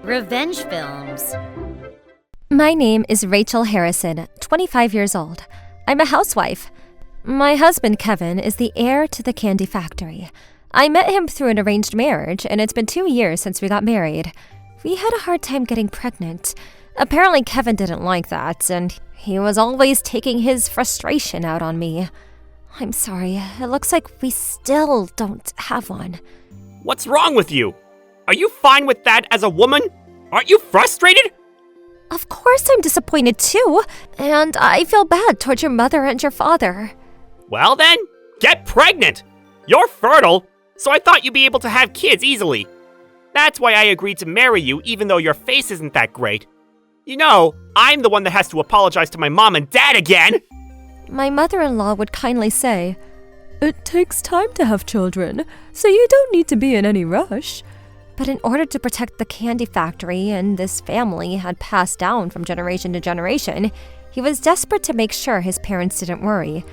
Revenge films. My name is Rachel Harrison, 25 years old. I'm a housewife. My husband, Kevin, is the heir to the candy factory. I met him through an arranged marriage, and it's been 2 years since we got married. We had a hard time getting pregnant. Apparently, Kevin didn't like that, and he was always taking his frustration out on me. I'm sorry, it looks like we still don't have one. What's wrong with you? Are you fine with that as a woman? Aren't you frustrated? Of course I'm disappointed too, and I feel bad towards your mother and your father. Well then, get pregnant! You're fertile, so I thought you'd be able to have kids easily. That's why I agreed to marry you even though your face isn't that great. You know, I'm the one that has to apologize to my mom and dad again! My mother-in-law would kindly say, "It takes time to have children, so you don't need to be in any rush." But in order to protect the candy factory and this family had passed down from generation to generation, he was desperate to make sure his parents didn't worry.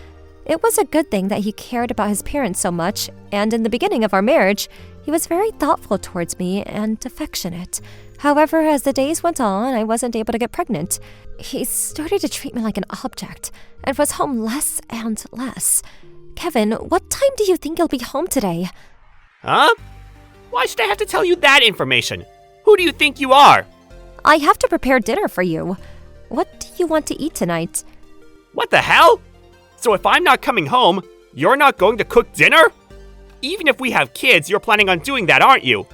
It was a good thing that he cared about his parents so much, and in the beginning of our marriage, he was very thoughtful towards me and affectionate. However, as the days went on, I wasn't able to get pregnant. He started to treat me like an object and was home less and less. Kevin, what time do you think you'll be home today? Huh? Why should I have to tell you that information? Who do you think you are? I have to prepare dinner for you. What do you want to eat tonight? What the hell? So if I'm not coming home, you're not going to cook dinner? Even if we have kids, you're planning on doing that, aren't you?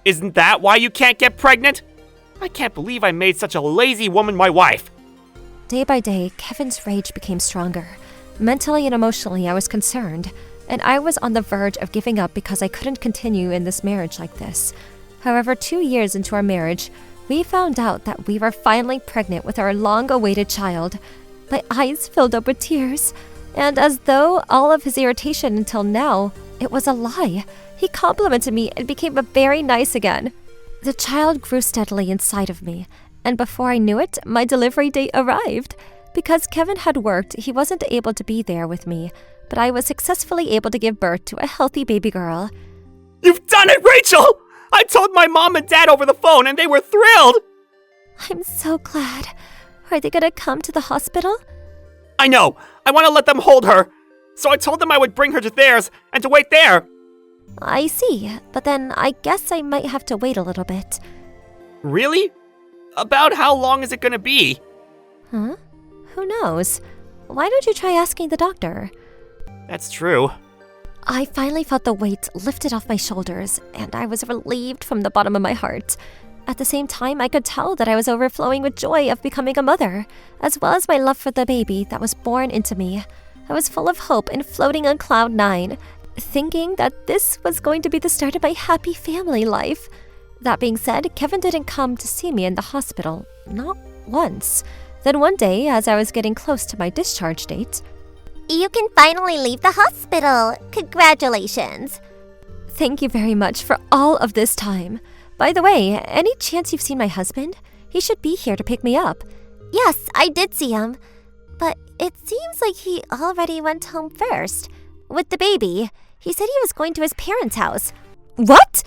Isn't that why you can't get pregnant? I can't believe I made such a lazy woman my wife. Day by day, Kevin's rage became stronger. Mentally and emotionally, I was concerned, and I was on the verge of giving up because I couldn't continue in this marriage like this. However, 2 years into our marriage, we found out that we were finally pregnant with our long-awaited child. My eyes filled up with tears, and as though all of his irritation until now, it was a lie. He complimented me and became very nice again. The child grew steadily inside of me, and before I knew it, my delivery date arrived. Because Kevin had worked, he wasn't able to be there with me, but I was successfully able to give birth to a healthy baby girl. You've done it, Rachel! I told my mom and dad over the phone and they were thrilled! I'm so glad. Are they gonna come to the hospital? I know! I want to let them hold her! So I told them I would bring her to theirs and to wait there! I see, but then I guess I might have to wait a little bit. Really? About how long is it gonna be? Huh? Who knows? Why don't you try asking the doctor? That's true. I finally felt the weight lifted off my shoulders, and I was relieved from the bottom of my heart. At the same time, I could tell that I was overflowing with joy of becoming a mother, as well as my love for the baby that was born into me. I was full of hope and floating on cloud 9, thinking that this was going to be the start of my happy family life. That being said, Kevin didn't come to see me in the hospital, not once. Then one day, as I was getting close to my discharge date, "You can finally leave the hospital. Congratulations." Thank you very much for all of this time. By the way, any chance you've seen my husband? He should be here to pick me up. Yes, I did see him. But it seems like he already went home first. With the baby. He said he was going to his parents' house. What?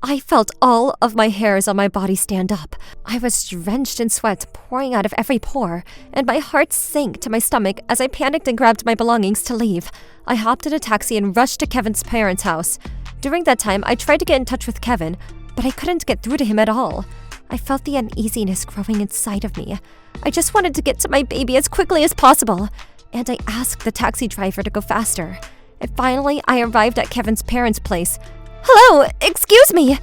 I felt all of my hairs on my body stand up. I was drenched in sweat pouring out of every pore, and my heart sank to my stomach as I panicked and grabbed my belongings to leave. I hopped in a taxi and rushed to Kevin's parents' house. During that time, I tried to get in touch with Kevin, but I couldn't get through to him at all. I felt the uneasiness growing inside of me. I just wanted to get to my baby as quickly as possible, and I asked the taxi driver to go faster. And finally, I arrived at Kevin's parents' place. Hello, excuse me.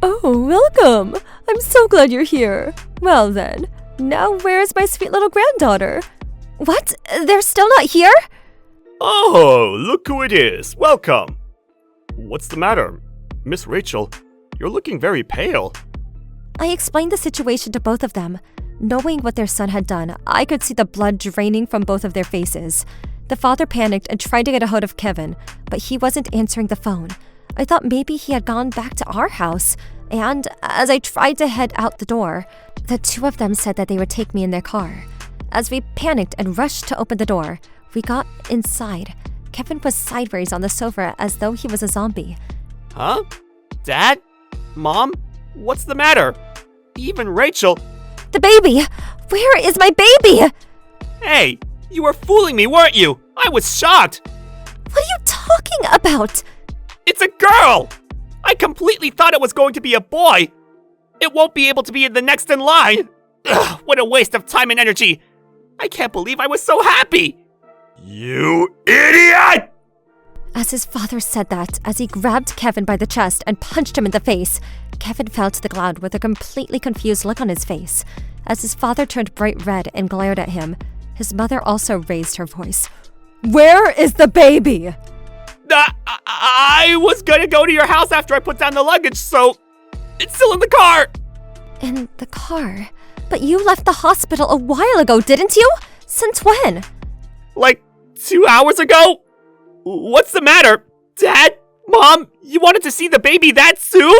Oh, welcome. I'm so glad you're here. Well then, now where's my sweet little granddaughter? What? They're still not here? Oh, look who it is. Welcome. What's the matter? Miss Rachel, you're looking very pale. I explained the situation to both of them. Knowing what their son had done, I could see the blood draining from both of their faces. The father panicked and tried to get a hold of Kevin, but he wasn't answering the phone. I thought maybe he had gone back to our house, and as I tried to head out the door, the two of them said that they would take me in their car. As we panicked and rushed to open the door, we got inside. Kevin was sideways on the sofa as though he was a zombie. Huh? Dad? Mom? What's the matter? Even Rachel. The baby! Where is my baby? Hey, you were fooling me, weren't you? I was shocked. What are you talking about? It's a girl! I completely thought it was going to be a boy. It won't be able to be the next in line. Ugh, what a waste of time and energy. I can't believe I was so happy. You idiot! As his father said that, as he grabbed Kevin by the chest and punched him in the face, Kevin fell to the ground with a completely confused look on his face. As his father turned bright red and glared at him, his mother also raised her voice. Where is the baby? I was gonna go to your house after I put down the luggage, so it's still in the car. In the car? But you left the hospital a while ago, didn't you? Since when? Like 2 hours ago? What's the matter? Dad? Mom? You wanted to see the baby that soon?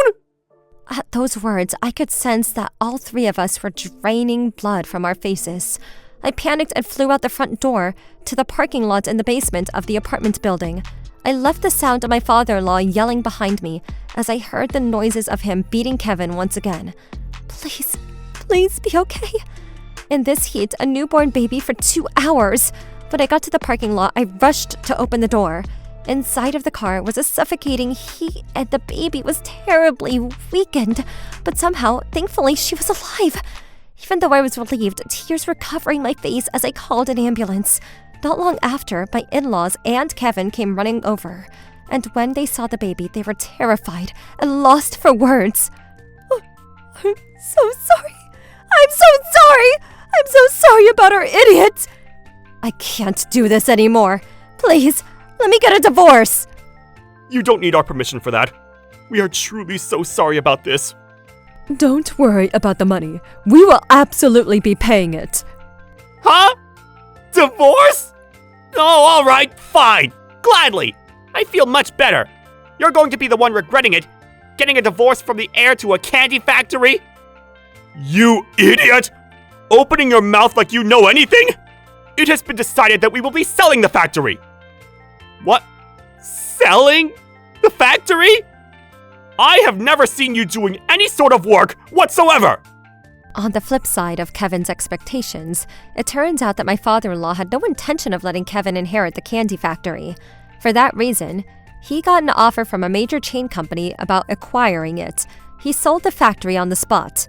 At those words, I could sense that all three of us were draining blood from our faces. I panicked and flew out the front door to the parking lot in the basement of the apartment building. I left the sound of my father-in-law yelling behind me as I heard the noises of him beating Kevin once again. Please be okay. In this heat, a newborn baby for 2 hours. When I got to the parking lot, I rushed to open the door. Inside of the car was a suffocating heat and the baby was terribly weakened. But somehow, thankfully, she was alive. Even though I was relieved, tears were covering my face as I called an ambulance. Not long after, my in-laws and Kevin came running over. And when they saw the baby, they were terrified and lost for words. Oh, I'm so sorry. I'm so sorry. I'm so sorry about our idiot. I can't do this anymore. Please, let me get a divorce. You don't need our permission for that. We are truly so sorry about this. Don't worry about the money. We will absolutely be paying it. Huh? Divorce? Oh, all right, fine. Gladly. I feel much better. You're going to be the one regretting it. Getting a divorce from the heir to a candy factory? You idiot! Opening your mouth like you know anything? It has been decided that we will be selling the factory. What? Selling the factory? I have never seen you doing any sort of work whatsoever. On the flip side of Kevin's expectations, it turns out that my father-in-law had no intention of letting Kevin inherit the candy factory. For that reason, he got an offer from a major chain company about acquiring it. He sold the factory on the spot.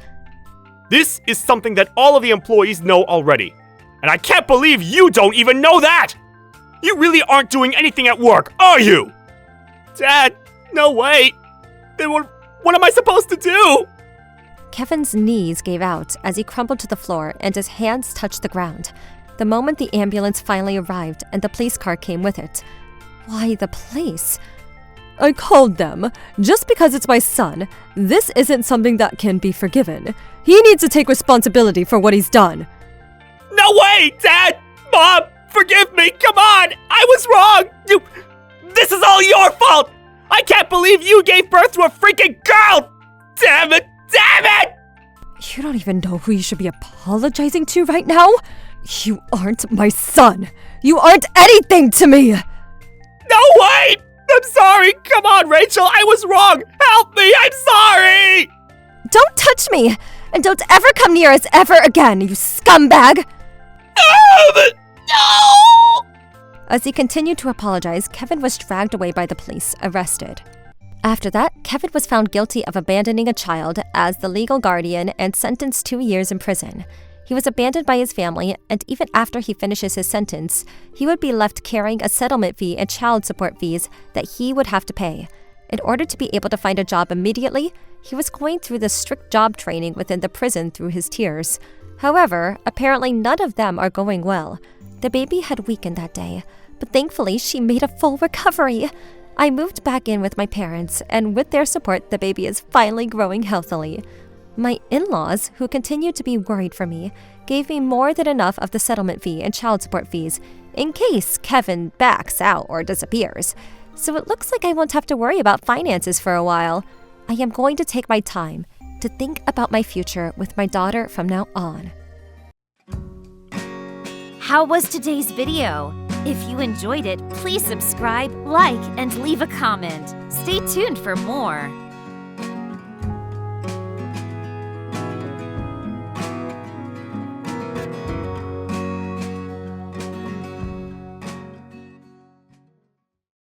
This is something that all of the employees know already. And I can't believe you don't even know that! You really aren't doing anything at work, are you? Dad, no way. Then what am I supposed to do? Kevin's knees gave out as he crumpled to the floor and his hands touched the ground. The moment the ambulance finally arrived and the police car came with it. Why the police? I called them. Just because it's my son, this isn't something that can be forgiven. He needs to take responsibility for what he's done. No way, Dad! Mom, forgive me, come on! I was wrong! This is all your fault! I can't believe you gave birth to a freaking girl! Damn it! Damn it! You don't even know who you should be apologizing to right now? You aren't my son. You aren't anything to me! No way! I'm sorry! Come on, Rachel! I was wrong! Help me! I'm sorry! Don't touch me! And don't ever come near us ever again, you scumbag! No! As he continued to apologize, Kevin was dragged away by the police, arrested. After that, Kevin was found guilty of abandoning a child as the legal guardian and sentenced 2 years in prison. He was abandoned by his family, and even after he finishes his sentence, he would be left carrying a settlement fee and child support fees that he would have to pay. In order to be able to find a job immediately, he was going through the strict job training within the prison through his tears. However, apparently none of them are going well. The baby had weakened that day, but thankfully she made a full recovery. I moved back in with my parents, and with their support, the baby is finally growing healthily. My in-laws, who continued to be worried for me, gave me more than enough of the settlement fee and child support fees in case Kevin backs out or disappears. So it looks like I won't have to worry about finances for a while. I am going to take my time to think about my future with my daughter from now on. How was today's video? If you enjoyed it, please subscribe, like, and leave a comment. Stay tuned for more.